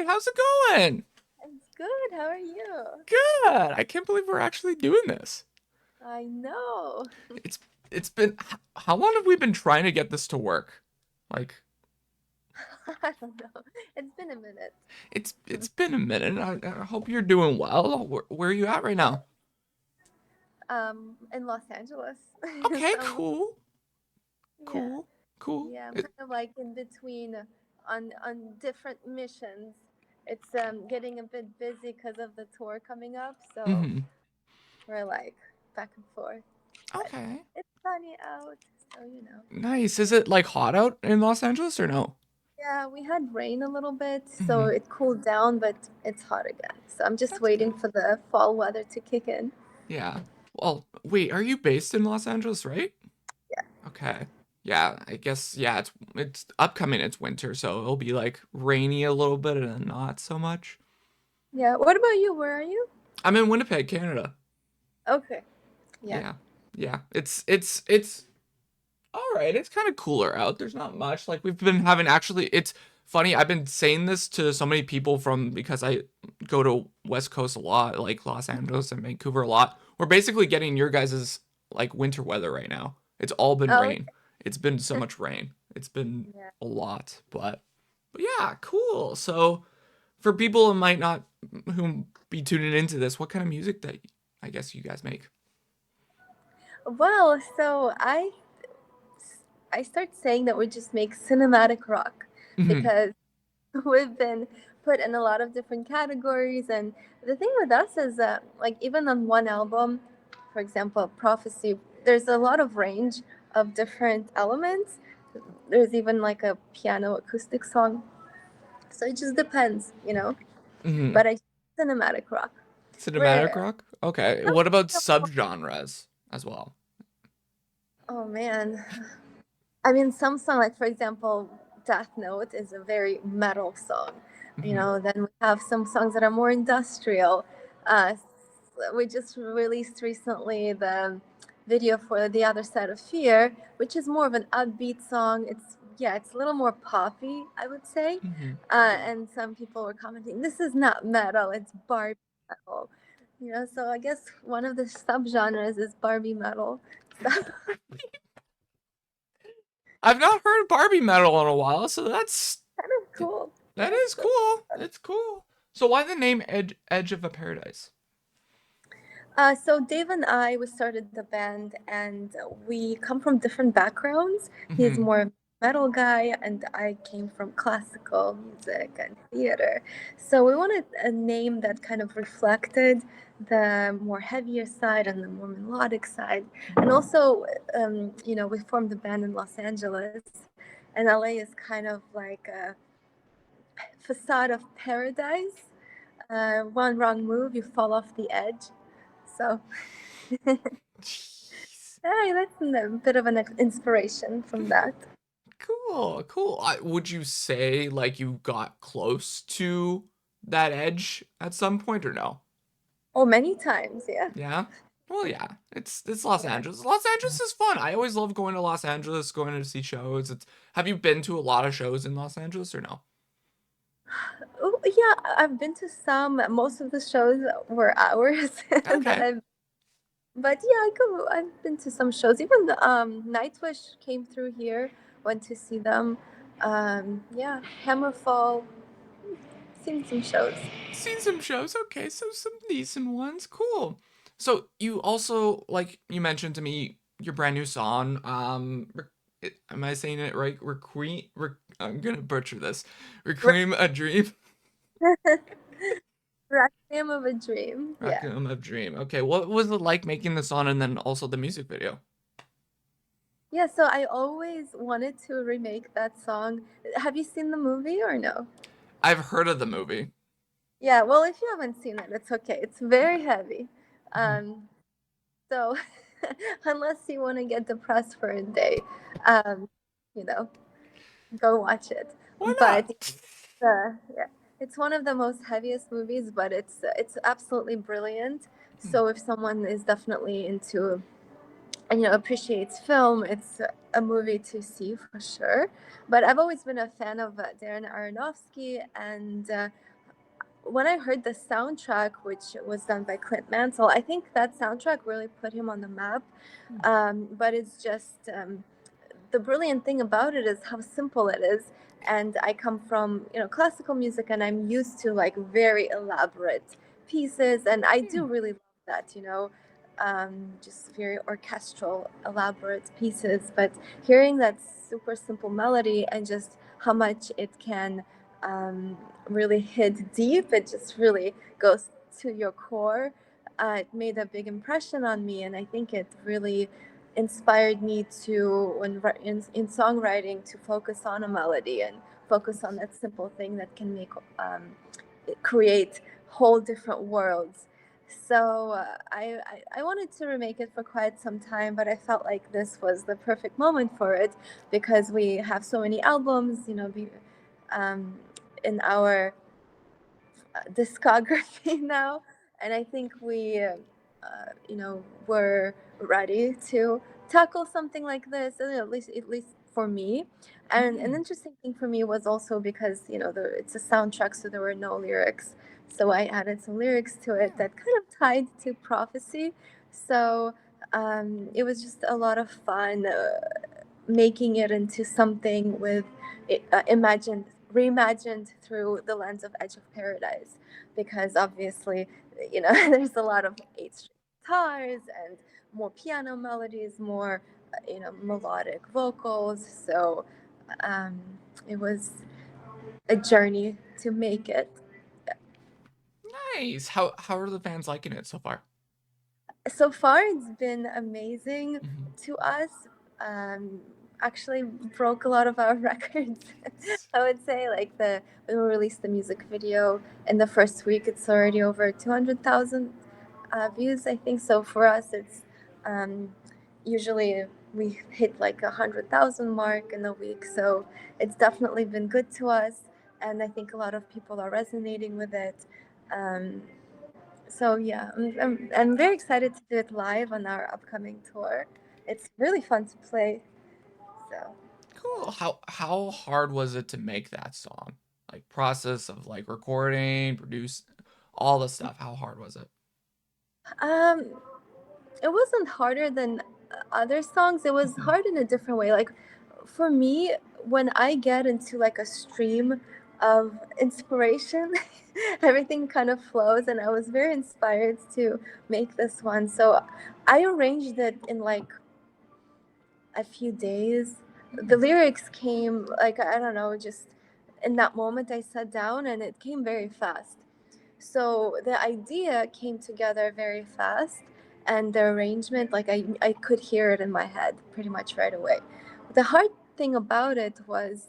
How's it going? It's good. How are you? Good. I can't believe we're actually doing this. I know. It's it's been how long have we been trying to get this to work? Like I don't know. It's been a minute. it's been a minute. I hope you're doing well. Where are you at right now? In Los Angeles. Okay, So cool. yeah, Cool. Cool. yeah. I'm kind of like in between on different missions. It's getting a bit busy because of the tour coming up, so Mm-hmm. we're like back and forth. But Okay. it's sunny out, so you know. Nice. Is it like hot out in Los Angeles or no? Yeah, we had rain a little bit, so Mm-hmm. it cooled down, but it's hot again. So I'm just That's good. waiting for the fall weather to kick in. Yeah. Well, wait, are you based in Los Angeles, right? Yeah. Okay. Yeah, I guess yeah, it's upcoming, it's winter, so it'll be like rainy a little bit and then not so much. Yeah. What about you? Where are you? I'm in Winnipeg, Canada. Okay. Yeah. Yeah. Yeah. It's all right. It's kind of cooler out. There's not much. Like we've been having actually it's funny. I've been saying this to so many people from because I go to West Coast a lot, like Los Angeles and Vancouver a lot. We're basically getting your guys's like winter weather right now. It's all been Oh, rain. It's been so much rain. It's been yeah. a lot, but yeah, cool. So for people who might not who be tuning into this, what kind of music that I guess you guys make? Well, so I start saying that we just make cinematic rock Hmm. because we've been put in a lot of different categories, and the thing with us is that like even on one album, for example, Prophecy, there's a lot of range of different elements. There's even like a piano acoustic song. So it just depends, you know. Hmm. But I cinematic rock. Cinematic We're rock? Okay. What about subgenres as well? oh man. I mean, some song, like for example, Death Note is a very metal song. You Hmm. know, then we have some songs that are more industrial. We just released recently the video for The Other Side of Fear, which is more of an upbeat song. It's a little more poppy, I would say. Hmm. And some people were commenting, "This is not metal; it's Barbie metal." You know, so I guess one of the subgenres is Barbie metal. So I've not heard Barbie metal in a while, so kind of cool. that Yeah. is So cool. It's cool. So why the name Edge of a Paradise? So Dave and I, we started the band, and we come from different backgrounds. He's Hmm. more of a metal guy, and I came from classical music and theater. So we wanted a name that kind of reflected the more heavier side and the more melodic side. And also, we formed the band in Los Angeles, and LA is kind of like a facade of paradise. One wrong move, you fall off the edge. So Jeez. yeah, that's a bit of an inspiration from that. Cool, cool. Would you say like you got close to that edge at some point or no? Oh, many times, yeah. Yeah. Well, yeah. It's Los Yeah. Angeles. Los Angeles is fun. I always love going to Los Angeles, going to see shows. Have you been to a lot of shows in Los Angeles or no? Oh, yeah, I've been to some. Most of the shows were ours that Okay. I've. But yeah, I've been to some shows. Even the Nightwish came through here. Went to see them. Yeah, Hammerfall. Seen some shows. Seen some shows. Okay, so some decent ones. Cool. So you also like you mentioned to me your brand new song. Am I saying it right? I'm gonna butcher this. Requiem a Dream. Requiem of a Dream. Yeah. Requiem of Dream. Okay, what was it like making the song and then also the music video? Yeah, so I always wanted to remake that song. Have you seen the movie or no? I've heard of the movie. Yeah, well, if you haven't seen it, it's okay. It's very heavy. Mhm. Um, so unless you want to get depressed for a day, um, you know, go watch it. Why But not? yeah, it's one of the most heaviest movies, but it's absolutely brilliant. So if someone is definitely into and appreciates film, it's a movie to see for sure. But I've always been a fan of Darren Aronofsky, and when I heard the soundtrack, which was done by Clint Mansell, I think that soundtrack really put him on the map. But it's just the brilliant thing about it is how simple it is. And I come from, classical music, and I'm used to like very elaborate pieces, and I do really love that, just very orchestral, elaborate pieces. But hearing that super simple melody and just how much it can really hit deep, it just really goes to your core. It made a big impression on me, and I think it really inspired me to, in songwriting, to focus on a melody and focus on that simple thing that can make create whole different worlds. So I wanted to remake it for quite some time, but I felt like this was the perfect moment for it because we have so many albums, um, in our discography now, and I think we, were ready to tackle something like this, and at least for me. And an Mm. interesting thing for me was also because it's a soundtrack, so there were no lyrics. So I added some lyrics to it Yeah. that kind of tied to prophecy. So it was just a lot of fun. Making it into something with imagined reimagined through the lens of Edge of Paradise, because obviously, there's a lot of eight-string guitars and more piano melodies, more melodic vocals. So um, it was a journey to make it. Nice. How are the fans liking it so far? So far it's been amazing Mhm. to us. um Actually broke a lot of our records. Nice. I would say, like, the when we released the music video in the first week, it's already over 200,000 views, I think. So for us, it's usually we hit like 100,000 mark in a week, so it's definitely been good to us, and I think a lot of people are resonating with it. um, so yeah, I'm very excited to do it live on our upcoming tour. It's really fun to play. So Cool. How hard was it to make that song? Like process of like recording, produce, all the stuff. How hard was it? um, it wasn't harder than other songs. It was Mhm. hard in a different way. Like, for me, when I get into like a stream of inspiration, everything kind of flows, and I was very inspired to make this one. So I arranged it in like a few days. The Mm. lyrics came, like, I don't know, just in that moment I sat down and it came very fast. So the idea came together very fast, and the arrangement, like, I could hear it in my head pretty much right away. The hard thing about it was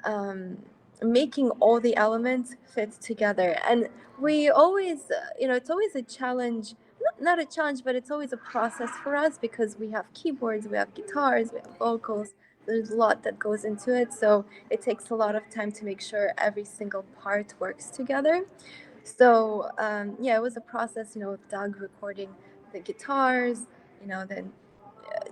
um, making all the elements fit together. And we always, it's always a challenge, not a challenge, but it's always a process for us because we have keyboards, we have guitars, we have vocals. There's a lot that goes into it. So it takes a lot of time to make sure every single part works together. So yeah, it was a process, with Doug recording the guitars, then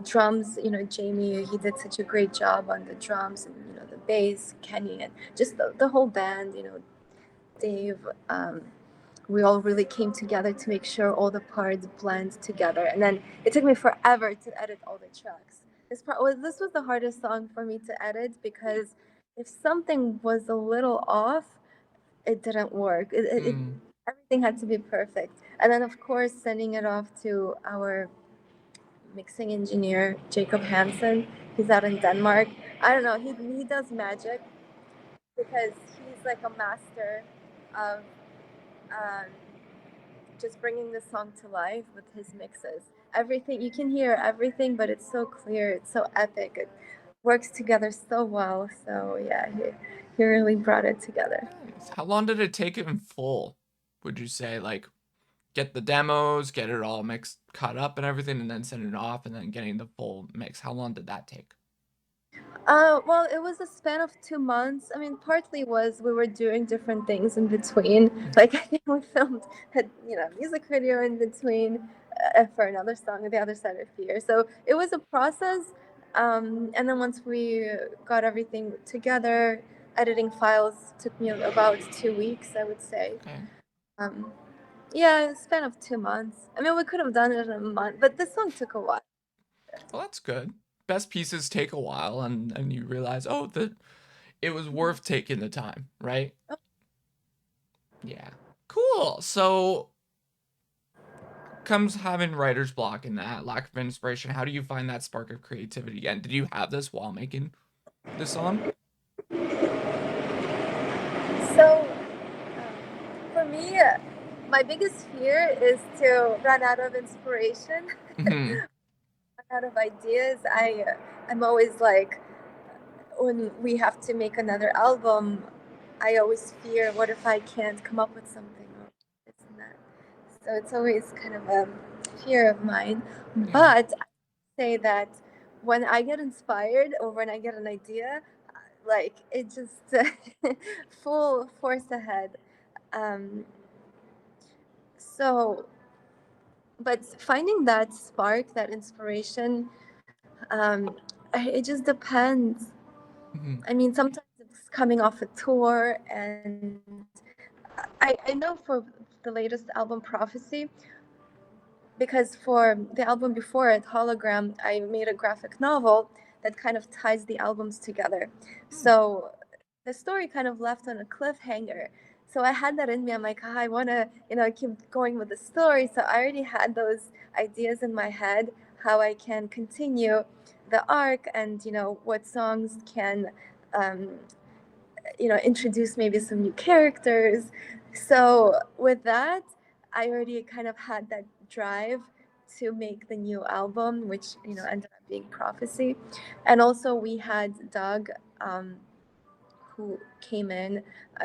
drums, Jamie, he did such a great job on the drums, and the bass, Kenny, and just the whole band, Dave. We all really came together to make sure all the parts blend together, and then it took me forever to edit all the tracks. This was the hardest song for me to edit because if something was a little off, it didn't work. Mm. Everything had to be perfect, and then of course sending it off to our mixing engineer Jacob Hansen. He's out in Denmark. I don't know. He does magic because he's like a master of um, just bringing the song to life with his mixes. Everything you can hear everything, but it's so clear. It's so epic. It works together so well. So yeah, he really brought it together. Nice. How long did it take in full? Would you say like get the demos, get it all mixed, cut up and everything, and then send it off, and then getting the full mix? How long did that take? Well, it was a span of 2 months. I mean, partly was we were doing different things in between. Mm. Like, I think we filmed a music video in between for another song, The Other Side of Fear. So it was a process. And then once we got everything together, editing files took me about 2 weeks, I would say. Okay. Um, yeah, a span of 2 months. I mean, we could have done it in a month, but this one took a while. Well, that's good. Best pieces take a while, and you realize, oh, that it was worth taking the time, right? Oh, Yeah. Cool. So comes having writer's block and that lack of inspiration. How do you find that spark of creativity again? Did you have this while making this song? so for me, my biggest fear is to run out of inspiration, Hmm. run out of ideas. I'm always like, when we have to make another album, I always fear, what if I can't come up with something or this and that. So it's always kind of a fear of mine. Yeah. But I say that when I get inspired or when I get an idea, like it just full force ahead. Um, so, but finding that spark, that inspiration, it just depends. Hmm. I mean, sometimes it's coming off a tour, and I know for the latest album, Prophecy, because for the album before it, Hologram, I made a graphic novel that kind of ties the albums together. So the story kind of left on a cliffhanger. So I had that in me. I'm like, I want to, keep going with the story. So I already had those ideas in my head, how I can continue the arc, and what songs can um, introduce maybe some new characters. So with that, I already kind of had that drive to make the new album, which ended up being Prophecy. And also we had Doug, who came in.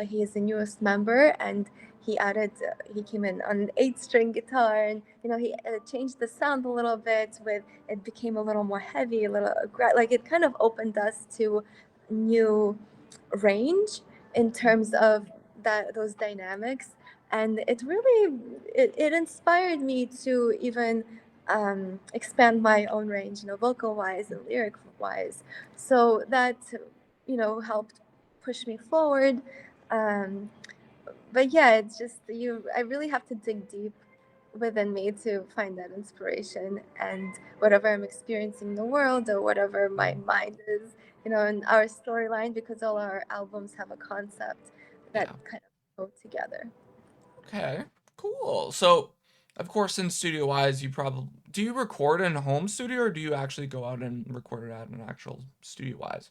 He is the newest member, and he came in on an 8 string guitar, and he changed the sound a little bit. With it became a little more heavy, a little like it kind of opened us to new range in terms of those dynamics. And it really it inspired me to even expand my own range, vocal wise and lyric wise. So that helped push me forward. um, but yeah, it's just I really have to dig deep within me to find that inspiration, and whatever I'm experiencing in the world, or whatever my mind is, in our storyline, because all our albums have a concept that Yeah. kind of go together. Okay. Cool. So, of course, in studio wise, you probably do you record in a home studio or do you actually go out and record it at an actual studio wise?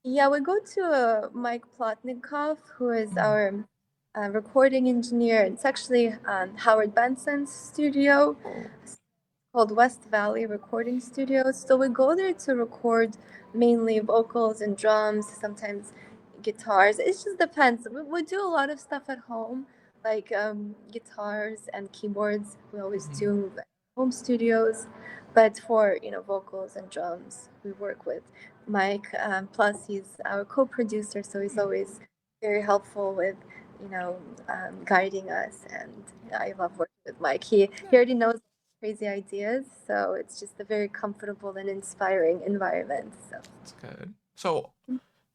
Yeah, we go to Mike Plotnikov, who is Mm. our recording engineer. It's actually Howard Benson's studio, Oh. called West Valley Recording Studios. So we go there to record mainly vocals and drums, sometimes guitars. It just depends. We do a lot of stuff at home, like guitars and keyboards. We always Mhm. do home studios. But for vocals and drums, we work with Mike. Plus, he's our co-producer, so he's Mm. always very helpful with you know guiding us. And I love working with Mike. He Yeah, already knows crazy ideas. So it's just a very comfortable and inspiring environment. So that's good. So,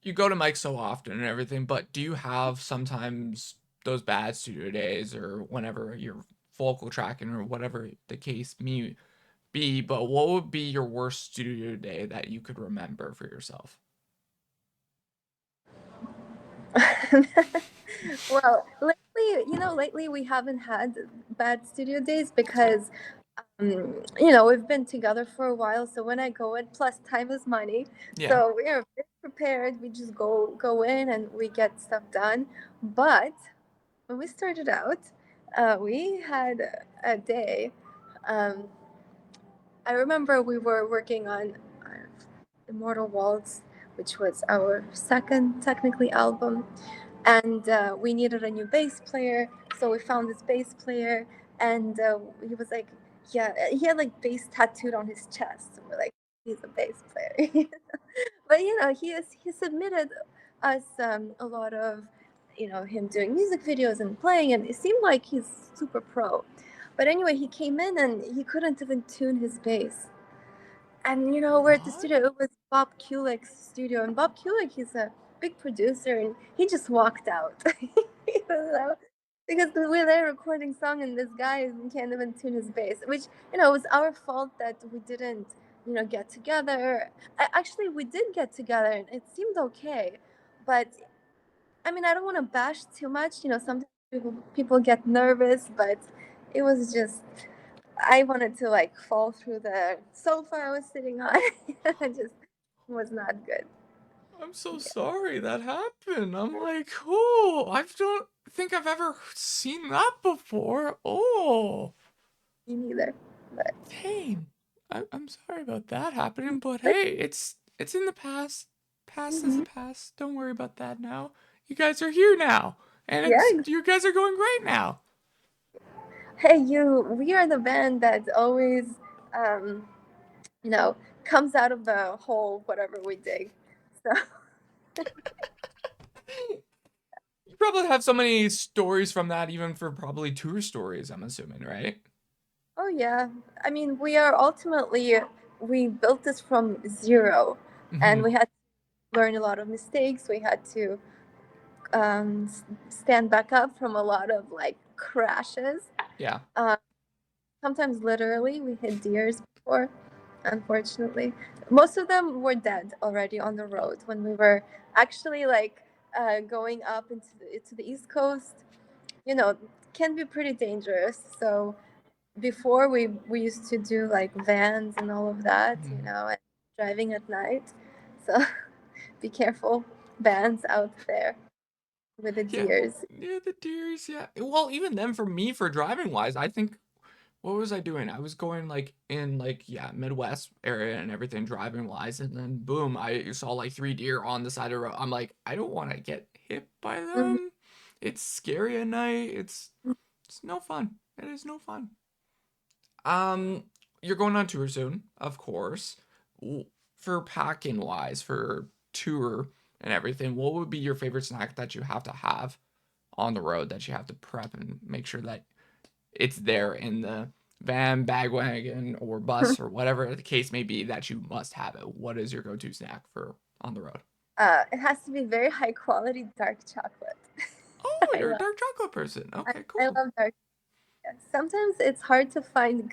you go to Mike so often and everything, but do you have sometimes those bad studio days or whenever you're vocal tracking or whatever the case may be, but what would be your worst studio day that you could remember for yourself? well, lately we haven't had bad studio days That's good. because we've been together for a while. So when I go in, plus time is money. Yeah. So we are very prepared. We just go in and we get stuff done. But when we started out, we had a day. Um, I remember we were working on Immortal Waltz, which was our second, technically, album. And we needed a new bass player. So we found this bass player, and he was like, yeah, he had like bass tattooed on his chest. So we're like, he's a bass player. But he submitted us a lot of him doing music videos and playing, and it seemed like he's super pro. But anyway, he came in and he couldn't even tune his bass. And we're at the What? studio. It was Bob Kulick's studio, and Bob Kulick, he's a big producer, and he just walked out. You know, because we're there recording song and this guy can't even tune his bass, which it was our fault that we didn't get together. Actually, we did get together and it seemed okay, but I mean, I don't want to bash too much. Sometimes people get nervous, but it was just I wanted to like fall through the sofa I was sitting on. It just was not good. I'm so Yeah, sorry that happened. I'm like, oh, I don't think I've ever seen that before. Oh, me neither. But dang. I'm sorry about that happening, but hey, it's in the past. Past is the mhm. past. Don't worry about that now. You guys are here now, and Yeah. you guys are going great now. Hey, we are the band that always, um, you know, comes out of the hole, whatever we dig. So, You probably have so many stories from that, even for probably tour stories, I'm assuming, right? oh yeah. I mean, we built this from zero, and Mm-hmm. we had to learn a lot of mistakes. We had to stand back up from a lot of like crashes. Yeah. Um, Sometimes literally we hit deers before, unfortunately. Most of them were dead already on the Oh. road when we were actually like going up into the East Coast. Can be pretty dangerous. So before we used to do like vans and all of that, Mhm. and driving at night. So be careful, vans out there with the Yeah. deers. Yeah, the deers, yeah. Well, even then for me, for driving wise, I think what was I doing? I was going like in like yeah, Midwest area and everything driving wise, and then boom, I saw like three deer on the side of the road. I'm like, I don't want to get hit by Mhm. them. It's scary at night. It's no fun. It is no fun. Um, you're going on tour soon, of course. For packing wise, for tour and everything, what would be your favorite snack that you have to have on the road that you have to prep and make sure that it's there in the van, bag wagon, or bus or whatever the case may be that you must have it? What is your go-to snack for on the road? It has to be very high quality dark chocolate. Oh, I you're a love dark chocolate person. I, Okay, I cool. love dark. Sometimes it's hard to find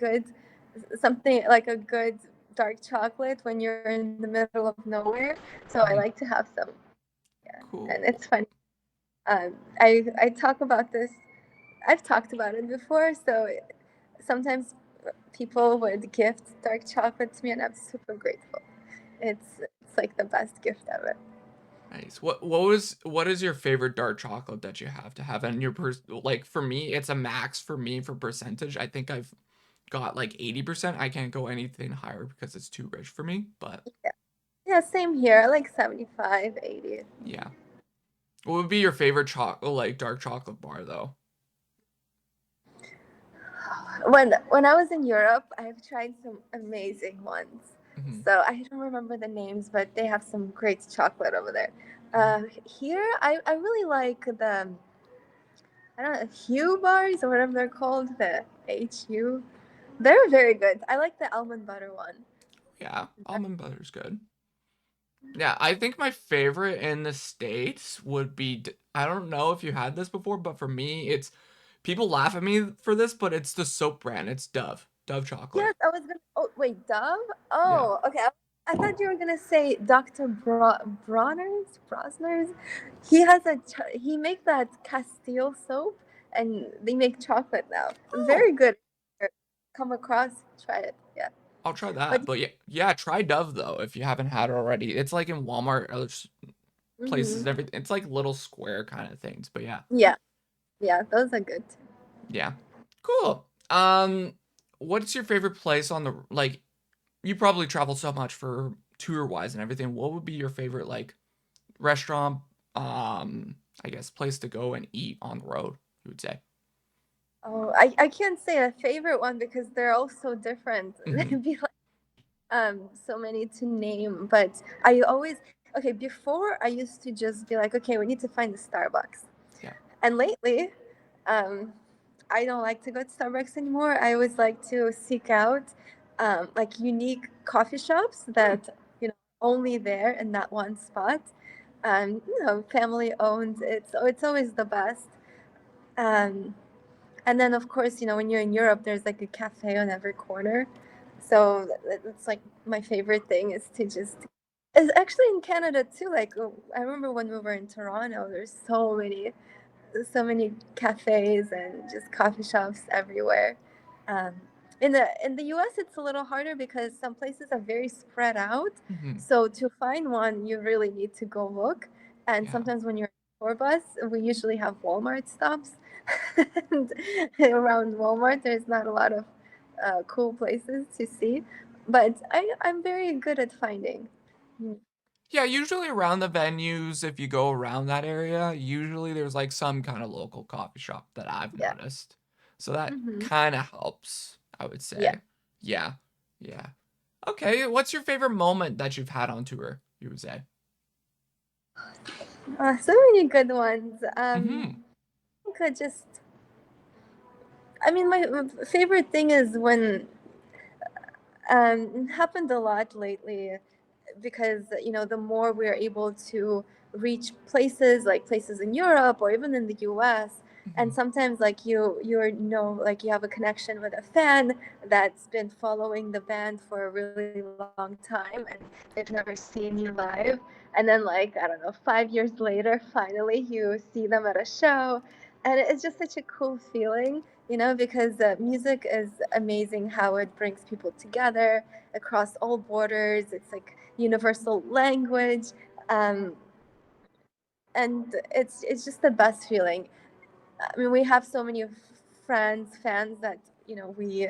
something like a good dark chocolate when you're in the middle of nowhere. So I Mhm. like to have some. Yeah, and Cool. it's funny. I talk about this. I've talked about it before. So sometimes people would gift dark chocolate to me, and I'm super grateful. It's like the best gift ever. Nice. What is your favorite dark chocolate that you have to have? And like for me, it's a max for me for percentage. I think I've got like 80%. I can't go anything higher because it's too rich for me. But Yeah, yeah, same here. I like 75, 80. yeah. What would be your favorite chocolate, like dark chocolate bar though? When I was in Europe, I've tried some amazing ones. Hmm. So I don't remember the names, but they have some great chocolate over there. Hmm. Here, I really like the I don't know Hue bars or whatever they're called, the HU. They're very good. I like the almond butter one. Yeah, almond butter's good. Yeah, I think my favorite in the States would be, I don't know if you had this before, but for me, it's, people laugh at me for this, but it's the soap brand. It's Dove. Dove chocolate. Yes, I was gonna. Oh wait, Dove. Yeah. Oh, okay. I thought you were gonna say Dr. Brosner's. He make that Castile soap, and they make chocolate now. Oh, Very good. Come across, try it. Yeah, I'll try but that. But yeah, yeah, try Dove though if you haven't had it already. It's like in Walmart, other places and everything. It's like little square kind of things. But yeah, yeah, yeah. Those are good too. yeah, cool. What's your favorite place on the like? You probably travel so much for tour wise and everything. What would be your favorite like restaurant? I guess place to go and eat on the road. You would say. Oh, I can't say a favorite one because they're all so different. Hmm. They'd be like so many to name, but I always okay. Before I used to just be like, okay, we need to find the Starbucks. Yeah. And lately, um, I don't like to go to Starbucks anymore. I always like to seek out like unique coffee shops Hmm. that only there in that one spot. Family owned. It's always the best. Um, and then, of course, when you're in Europe, there's like a cafe on every corner. So it's like my favorite thing is to just. It's actually in Canada too. Like I remember when we were in Toronto, there's so many cafes and just coffee shops everywhere. Um, in the U.S., it's a little harder because some places are very spread out. Hmm. So to find one, you really need to go look. And Yeah. sometimes when you're on a tour bus, we usually have Walmart stops, and around Walmart, there's not a lot of cool places to see. But I'm very good at finding. Yeah, usually around the venues, if you go around that area, usually there's like some kind of local coffee shop that I've Yeah. noticed. So that Hmm. kind of helps, I would Yeah. say. Yeah. Yeah. Okay, what's your favorite moment that you've had on tour, you would say? So many good ones. Mm-hmm. I could just I mean, my favorite thing is when it happened a lot lately because the more we're able to reach places like places in Europe or even in the US, Mm-hmm. and sometimes like like you have a connection with a fan that's been following the band for a really long time and they've never seen you live, and then like I don't know 5 years later finally you see them at a show, and it's just such a cool feeling, because music is amazing how it brings people together across all borders. It's like universal language, um, and it's just the best feeling. I mean, we have so many fans that we.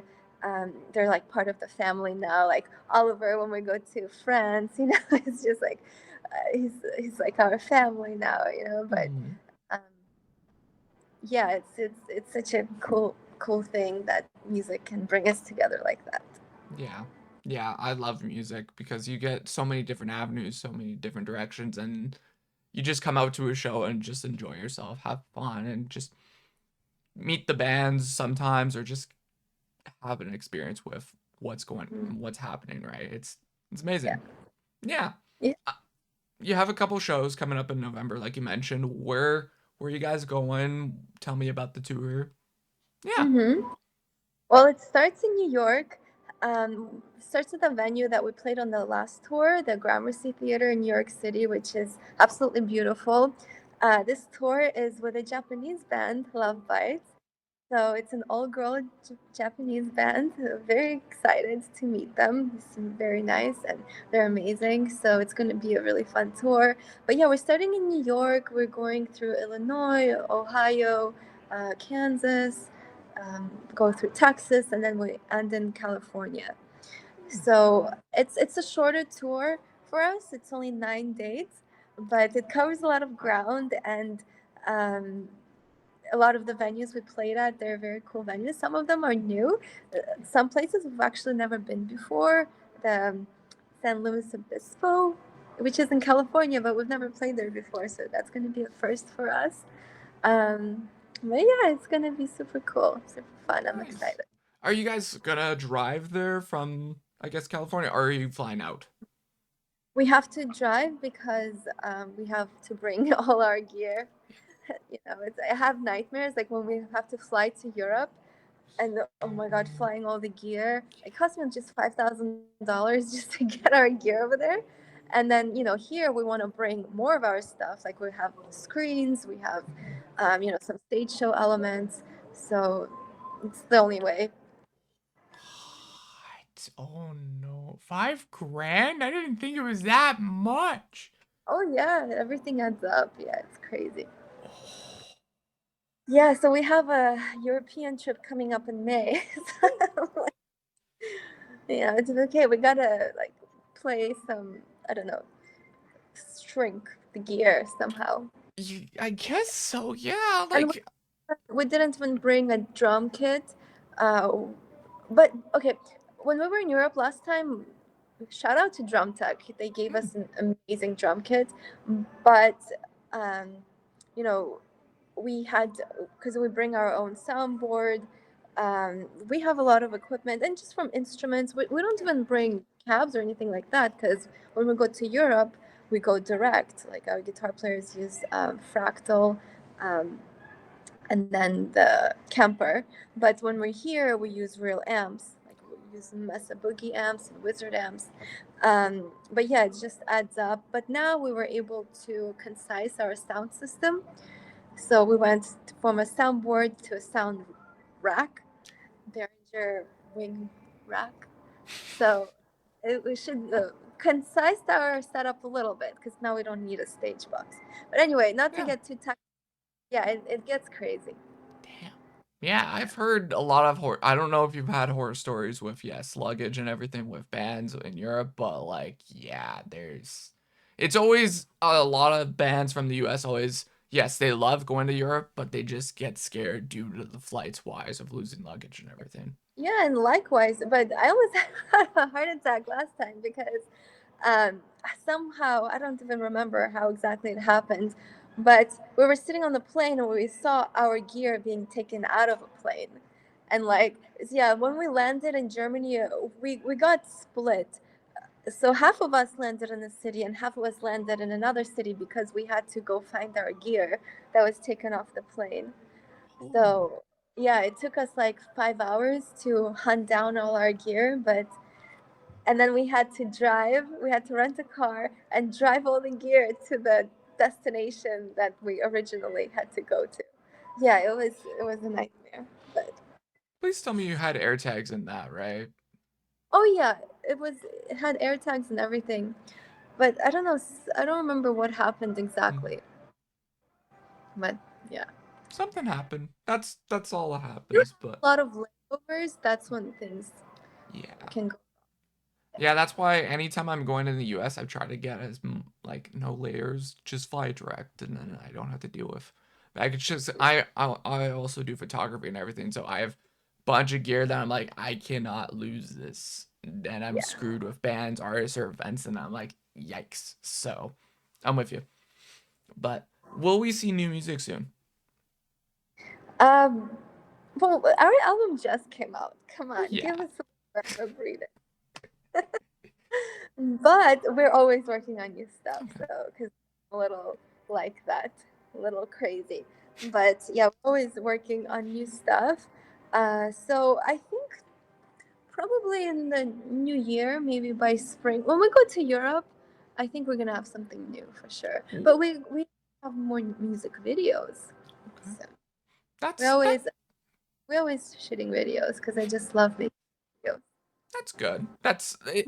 They're like part of the family now. Like Oliver, when we go to France, it's just like he's like our family now, But Mm-hmm. um, yeah, it's such a cool thing that music can bring us together like that. Yeah. Yeah, I love music because you get so many different avenues, so many different directions, and you just come out to a show and just enjoy yourself, have fun, and just meet the bands sometimes, or just have an experience with Mm. what's happening, right? It's Yeah. amazing. Yeah. Yeah. Uh, You have a couple shows coming up in November, like you mentioned. Where you guys going? Tell me about the tour. Yeah. Mm-hmm. Well, it starts in New York. Starts at the venue that we played on the last tour, the Gramercy Theater in New York City, which is absolutely beautiful. This tour is with a Japanese band, Love Bites. So it's an all-girl Japanese band. Very excited to meet them. They seem very nice and they're amazing. So it's going to be a really fun tour. But yeah, we're starting in New York. We're going through Illinois, Ohio, Kansas, go through Texas, and then we end in California. So it's a shorter tour for us. It's only 9 days, but it covers a lot of ground and. Um, a lot of the venues we played at, they're very cool venues. Some of them are new. Some places we've actually never been before. The San Luis Obispo, which is in California, but we've never played there before, so that's going to be a first for us. But yeah, it's going to be super cool, super fun. I'm Nice. excited. Are you guys gonna drive there from, I guess, California, or are you flying out? We have to drive because we have to bring all our gear. I have nightmares like when we have to fly to Europe and oh my god, flying all the gear. It cost me just $5,000 just to get our gear over there. And then here we want to bring more of our stuff. Like we have screens, we have some stage show elements. So it's the only way. What? Oh no. 5 grand? I didn't think it was that much. Oh yeah, everything adds up. Yeah, it's crazy. Oh. Yeah, so we have a European trip coming up in May. So, yeah, it's okay. We gotta like play some, I don't know, shrink the gear somehow. I guess so. Yeah, And like we didn't even bring a drum kit. Uh, but okay, when we were in Europe last time, shout out to Drum Tech. They gave hmm, us an amazing drum kit. But, um, you know, we had, because we bring our own soundboard, we have a lot of equipment. And just from instruments, we don't even bring cabs or anything like that because when we go to Europe, we go direct. Like our guitar players use Fractal. Um, and then the camper. But when we're here, we use real amps. Like we use Mesa Boogie amps and Wizard amps. But yeah, it just adds up. But now we were able to concise our sound system. So we went from a soundboard to a sound rack, Behringer wing rack. So we should concise our setup a little bit because now we don't need a stage box. But anyway, not to Yeah. get too technical. Yeah, it gets crazy. Damn. Yeah, I've heard a lot of horror. I don't know if you've had horror stories with, yes, luggage and everything with bands in Europe, but like, yeah, it's always a lot of bands from the US always, yes, they love going to Europe, but they just get scared due to the flights wise of losing luggage and everything. Yeah, and likewise. But I almost had a heart attack last time because um, somehow I don't even remember how exactly it happened, but we were sitting on the plane and we saw our gear being taken out of a plane, and like yeah, when we landed in Germany, we got split. So half of us landed in the city and half of us landed in another city because we had to go find our gear that was taken off the plane. Ooh. So yeah, it took us like 5 hours to hunt down all our gear, but and then we had to drive. We had to rent a car and drive all the gear to the destination that we originally had to go to. Yeah, it was a nightmare. But Please tell me you had air tags in that, right? oh yeah, it had air tags and everything. But I don't know. I don't remember what happened Mm. exactly. But yeah, Something happened. That's all that you happens, but have a lot of layovers. That's when things yeah. can go. Yeah, that's why anytime I'm going to the US, I try to get like no layers, just fly direct, and then I don't have to deal with baggage. Just I also do photography and everything, so I have a bunch of gear that I'm like I cannot lose this, and I'm Yeah. screwed with bands, artists, or events, and I'm like yikes. So I'm with you. But will we see new music soon? Um. Well, our album just came out. Come on, Yeah. give us a breather. But we're always working on new stuff, Okay. so because a little like that, a little crazy. But yeah, we're always working on new stuff. So I think probably in the new year, maybe by spring, when we go to Europe, I think we're gonna have something new for sure. But Ooh, we have more music videos, okay. so we That's that always we always shooting videos because I just love making videos. That's good.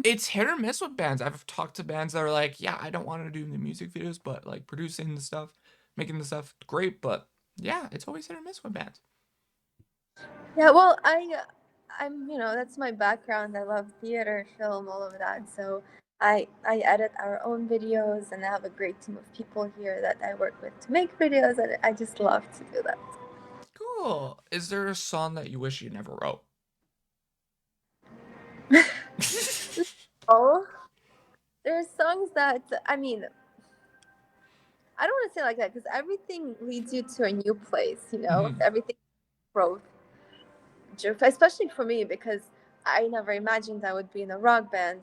It's hit or miss with bands. I've talked to bands that are like, yeah, I don't want to do the music videos, but like producing the stuff, making the stuff great, but yeah, it's always hit or miss with bands. Yeah, well, I'm that's my background. I love theater, film, all of that. So I edit our own videos, and I have a great team of people here that I work with to make videos, and I just love to do that. Cool. Is there a song that you wish you never wrote? Oh, there's songs that I mean, I don't want to say like that because everything leads you to a new place. Mhm. Everything growth, especially for me because I never imagined I would be in a rock band,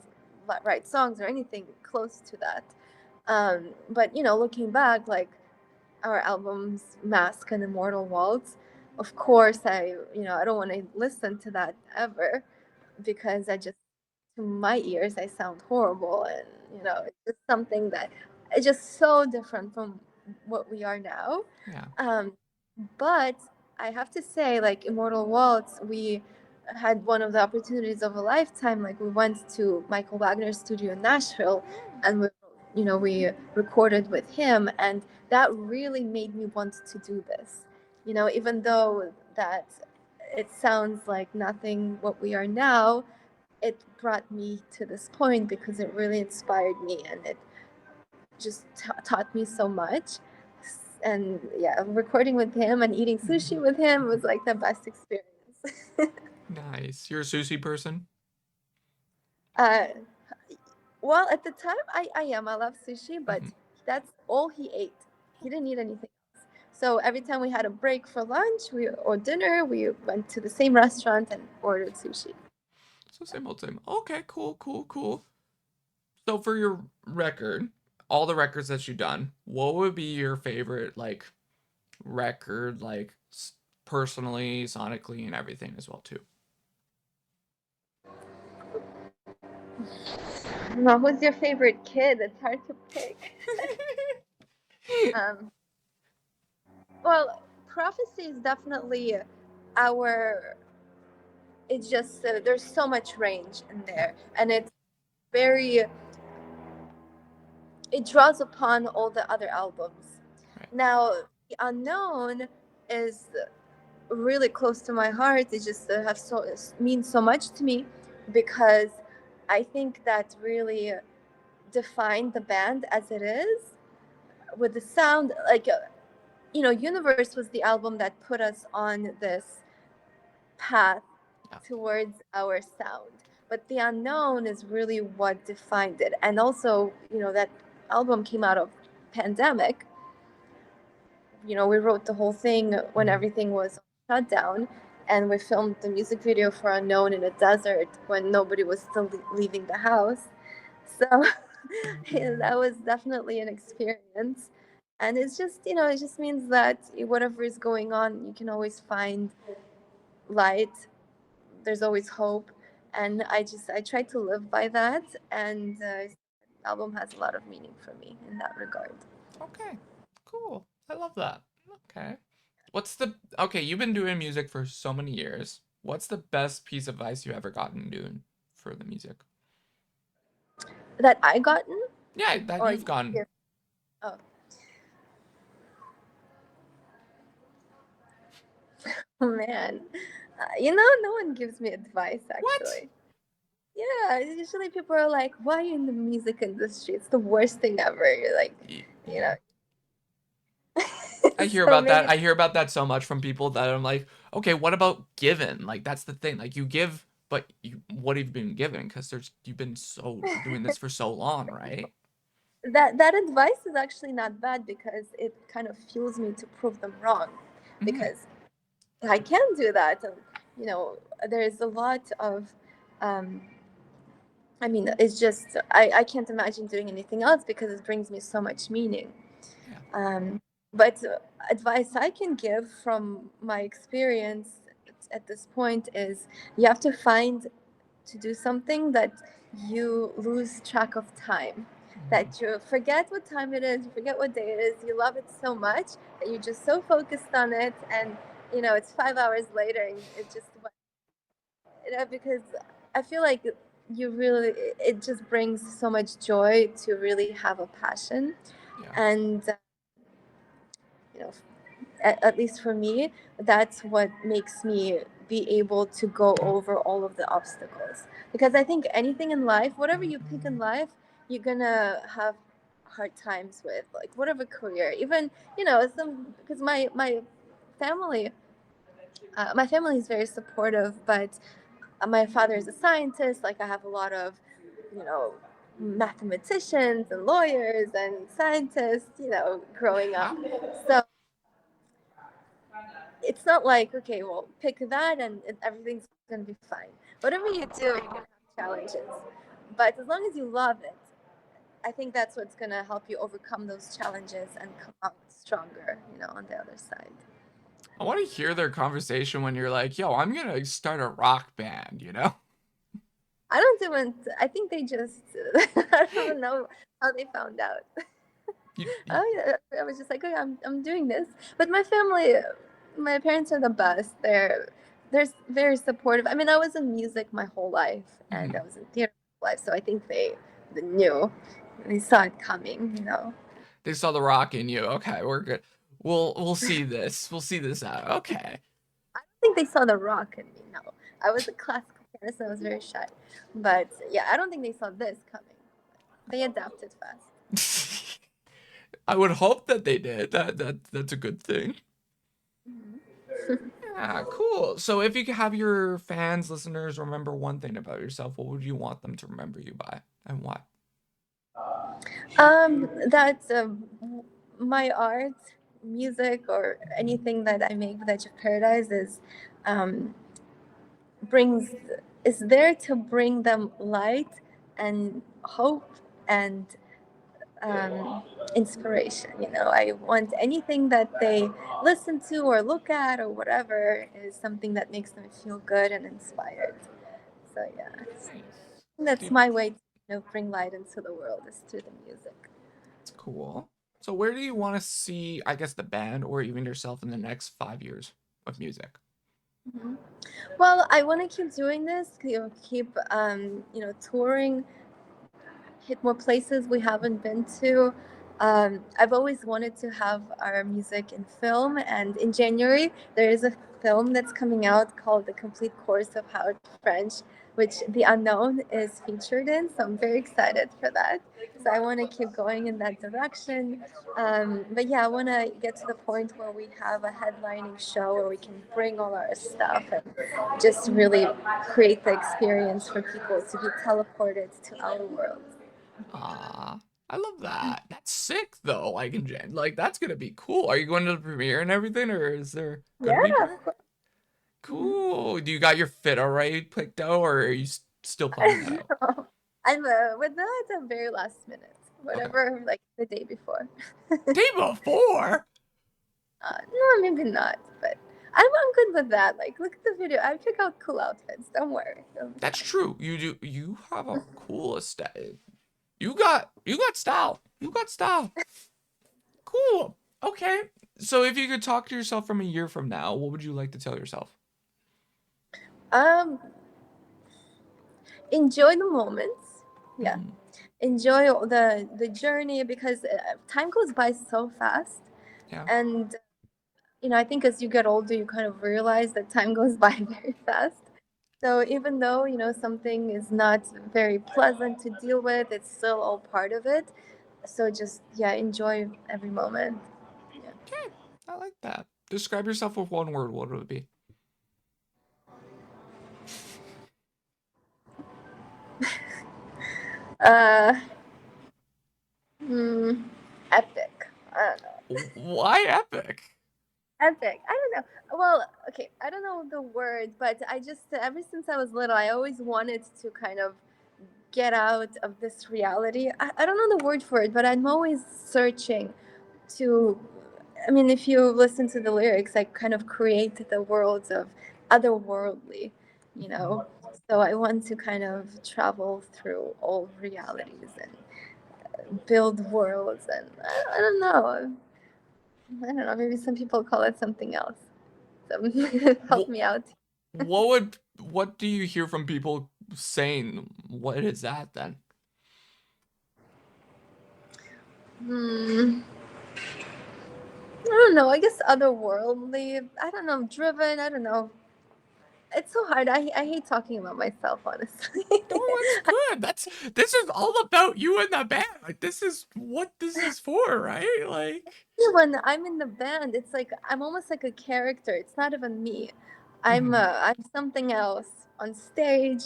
write songs or anything close to that. But looking back, like our albums Mask and Immortal Waltz, of course I don't want to listen to that ever because I just to my ears I sound horrible, and it's just something that it's just so different from what we are now. Yeah. um, but I have to say, like Immortal Waltz, we had one of the opportunities of a lifetime. Like we went to Michael Wagner's studio in Nashville, and we recorded with him, and that really made me want to do this. Even though that it sounds like nothing what we are now, it brought me to this point because it really inspired me and it just taught me so much. And yeah, recording with him and eating sushi with him was like the best experience. Nice. You're a sushi person? uh, well, at the time, I am. I love sushi, but Mhm. that's all he ate. He didn't eat anything else. So every time we had a break for lunch or dinner, we went to the same restaurant and ordered sushi. So same old same. Okay, cool, cool, cool. So for your record, all the records that you've done, what would be your favorite like record, like personally, sonically, and everything as well too. Well, who's your favorite kid? It's hard to pick. Um, well, prophecy is definitely our. It's just there's so much range in Yeah, there, and it's very. It draws upon all the other albums. right. Now, the unknown is really close to my heart. It just have so it means so much to me because I think that really defined the band as it is with the sound. Like Universe was the album that put us on this path Yeah. towards our sound. But the unknown is really what defined it. And also, that album came out of pandemic. We wrote the whole thing when Mhm. everything was shut down, and we filmed the music video for Unknown in a desert when nobody was still leaving the house. So yeah, that was definitely an experience. And it's just, it just means that whatever is going on, you can always find light. There's always hope. And I try to live by that. And the album has a lot of meaning for me in that regard. Okay. Cool. I love that. Okay. What's the okay? You've been doing music for so many years. What's the best piece of advice you ever gotten doing for the music? That I gotten? Yeah, that Or you've gotten. oh, man. No one gives me advice What? actually. Yeah, usually people are like, "Why are you in the music industry? It's the worst thing ever." You're like, you Yeah. I know. hear So about that. maybe I hear about that so much from people that I'm like, okay, what about given? Like that's the thing. Like you give, but what have you been given? Because you've been so doing this for so long, right? that advice is actually not bad because it kind of fuels me to prove them wrong, Mm, because I can do that. And, you know, there's a lot of um, I mean, it's just I can't imagine doing anything else because it brings me so much meaning. yeah. Um, but advice I can give from my experience at this point is you have to find to do something that you lose track of time, Mhm. that you forget what time it is, you forget what day it is, you love it so much that you're just so focused on it, and it's 5 hours later and it just because I feel like you really it just brings so much joy to really have a passion. Yeah. And you know at least for me, that's what makes me be able to go over all of the obstacles, because I think anything in life, whatever you pick in life, you're gonna have hard times with, like whatever career, even some, because family my family is very supportive, but my father is a scientist. Like I have a lot of, you know, mathematicians and lawyers and scientists, growing up. Wow. So it's not like, okay, well, pick that and everything's going to be fine. Whatever you do, you're going to have challenges. But as long as you love it, I think that's what's going to help you overcome those challenges and come out stronger, on the other side. I want to hear their conversation when you're like, yo, I'm gonna start a rock band, you know? I don't even, I think they just, I don't know how they found out. You I was just like, okay, I'm doing this. But my family, my parents are the best. They're very supportive. I mean, I was in music my whole life, and I mhm. was in theater my whole life, so I think they knew, they saw it coming. They saw the rock in you. Okay, we're good. We'll see this. We'll see this out. Okay. I don't think they saw the rock in me. No, I was a classical pianist, and I was very shy. But yeah, I don't think they saw this coming. They adapted fast. I would hope that they did. That's a good thing. Yeah, cool. So if you could have your fans, listeners remember one thing about yourself, what would you want them to remember you by and why? That's my art, music, or anything that I make with Edge of Paradise um, brings is there to bring them light and hope and um, inspiration. I want anything that they listen to or look at or whatever is something that makes them feel good and inspired. So yeah, Nice. that's Dude, my way to bring light into the world is through the music. that's cool. So where do you want to see, I guess, the band or even yourself in the next 5 years of music? Mhm. Well, I want to keep doing this, keep touring, hit more places we haven't been to. I've always wanted to have our music in film, and in January there is a film that's coming out called The Complete Course of How to French, which The Unknown is featured in. So I'm very excited for that. So I want to keep going in that direction. But yeah, I want to get to the point where we have a headlining show where we can bring all our stuff and just really create the experience for people to be teleported to our world. Ah, I love that. That's sick though. Like in Jan, like that's gonna be cool. Are you going to the premiere and everything, or is there gonna be Yeah, premiere? of course. Mhm. Cool. Do you got your fit already picked out, or are you still planning that out? I'm with that at the very last minute, Okay. whatever, like the day before. Day before. No, maybe not, but I'm good with that. Like, look at the video. I pick out cool outfits. Don't worry. It'll be That's fine. true. You do. You have a cool aesthetic. You got style. You got style. Cool. Okay. So if you could talk to yourself from a year from now, what would you like to tell yourself? Um, enjoy the moments. Yeah, Hmm. enjoy the journey because time goes by so fast, Yeah. and I think as you get older, you kind of realize that time goes by very fast. So even though, something is not very pleasant to deal with, it's still all part of it. So just, yeah, enjoy every moment. Okay. I like that. Describe yourself with one word. What would it be? Uh, hmm, epic. I don't know. Why epic? Epic. I don't know. Well, okay, I don't know the word, but I just, ever since I was little, I always wanted to kind of get out of this reality. I don't know the word for it, but I'm always searching to, I mean, if you listen to the lyrics, I kind of create the worlds of otherworldly, you Mhm. know. So I want to kind of travel through all realities and build worlds, and I don't know. I don't know. Maybe some people call it something else. So help What me out. what do you hear from people saying? What is that then? Hmm. I don't know. I guess otherworldly. I don't know. Driven. I don't know. It's so hard. I hate talking about myself, honestly. Oh, it's good. This is all about you and the band. Like this is what this is for, right? Like When I'm in the band, it's like I'm almost like a character. It's not even me. mhm, I'm something else on stage,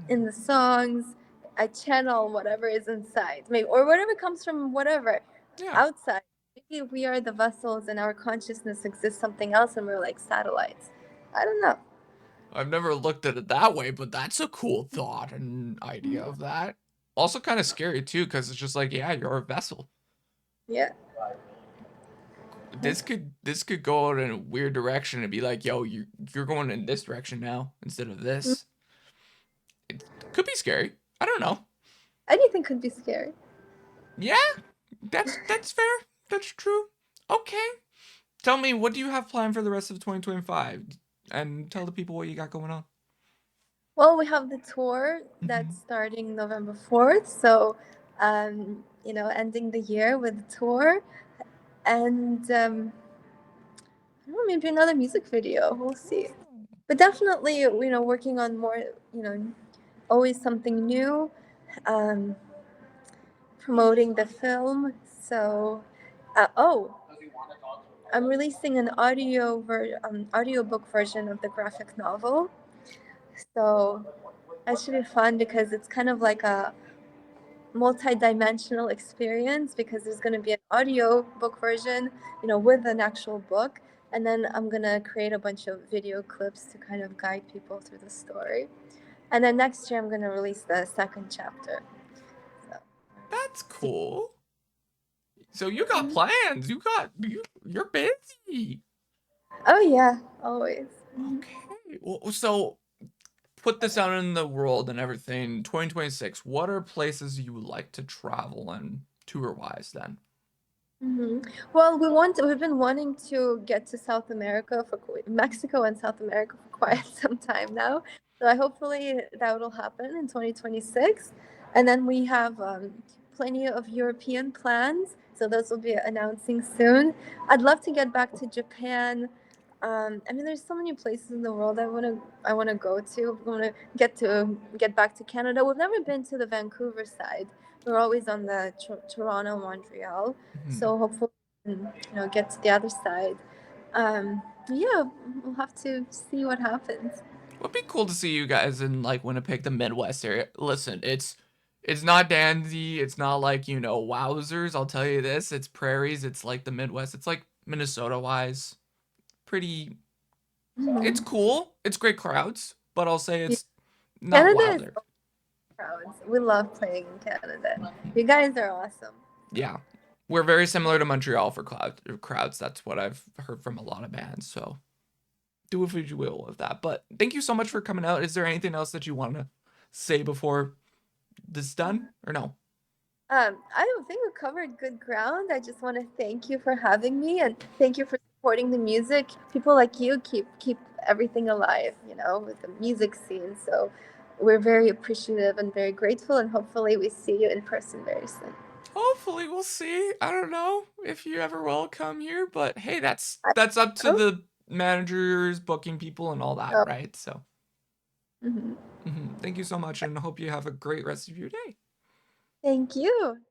in mhm. the songs. I channel whatever is inside, maybe, or whatever comes from whatever Yeah. outside. Maybe we are the vessels, and our consciousness exists something else, and we're like satellites. I don't know. I've never looked at it that way, but that's a cool thought and idea of that. Also kind of scary too, because it's just like, yeah, you're a vessel. Yeah. This could go out in a weird direction and be like, yo, you're going in this direction now instead of Mm. this. It could be scary. I don't know. Anything could be scary. Yeah, that's fair. That's true. Okay. Tell me, what do you have planned for the rest of 2025? And tell the people what you got going on. Well, we have the tour Hmm. that's starting November 4th. So, ending the year with the tour. And I don't know, maybe another music video. We'll see. But definitely, working on more, always something new, um, promoting the film. So, oh, I'm releasing an audiobook version of the graphic novel. So that should be fun because it's kind of like a multi-dimensional experience because there's going to be an audio book version, with an actual book, and then I'm going to create a bunch of video clips to kind of guide people through the story. And then next year I'm going to release the second chapter. So, That's see. cool. So you got Mhm. plans. You're busy. Oh yeah, always. Mhm. Okay. Well, so put this out in the world and everything. 2026. What are places you would like to travel and tour wise then? Well, we've been wanting to get to South America Mexico and South America for quite some time now. So I hopefully that will happen in 2026, and then we have plenty of European plans. So those will be announcing soon. I'd love to get back to Japan. I mean, there's so many places in the world I want to go to. I want to get back to Canada. We've never been to the Vancouver side. We're always on the Toronto, Montreal. Mhm. So hopefully, get to the other side. Yeah, we'll have to see what happens. Would be cool to see you guys in like Winnipeg, the Midwest area. Listen, it's not Dandy, it's not like, wowzers, I'll tell you this. It's prairies, it's like the Midwest. It's like Minnesota wise. Pretty it's Mhm. cool. It's great crowds, but I'll say Yeah, it's not Canada wild is there. crowds. We love playing in Canada. You guys are awesome. Yeah. We're very similar to Montreal for crowds. That's what I've heard from a lot of bands. So do what you will with that. But thank you so much for coming out. Is there anything else that you want to say before this is done or no? I don't think we covered good ground. I just want to thank you for having me and thank you for supporting the music. People like you keep everything alive, with the music scene. So we're very appreciative and very grateful, and hopefully we see you in person very soon. Hopefully we'll see. I don't know if you ever will come here, but hey, that's I that's up to hope the managers, booking people, and all that, so. right? So, Mhm. thank you so much, and hope you have a great rest of your day. Thank you.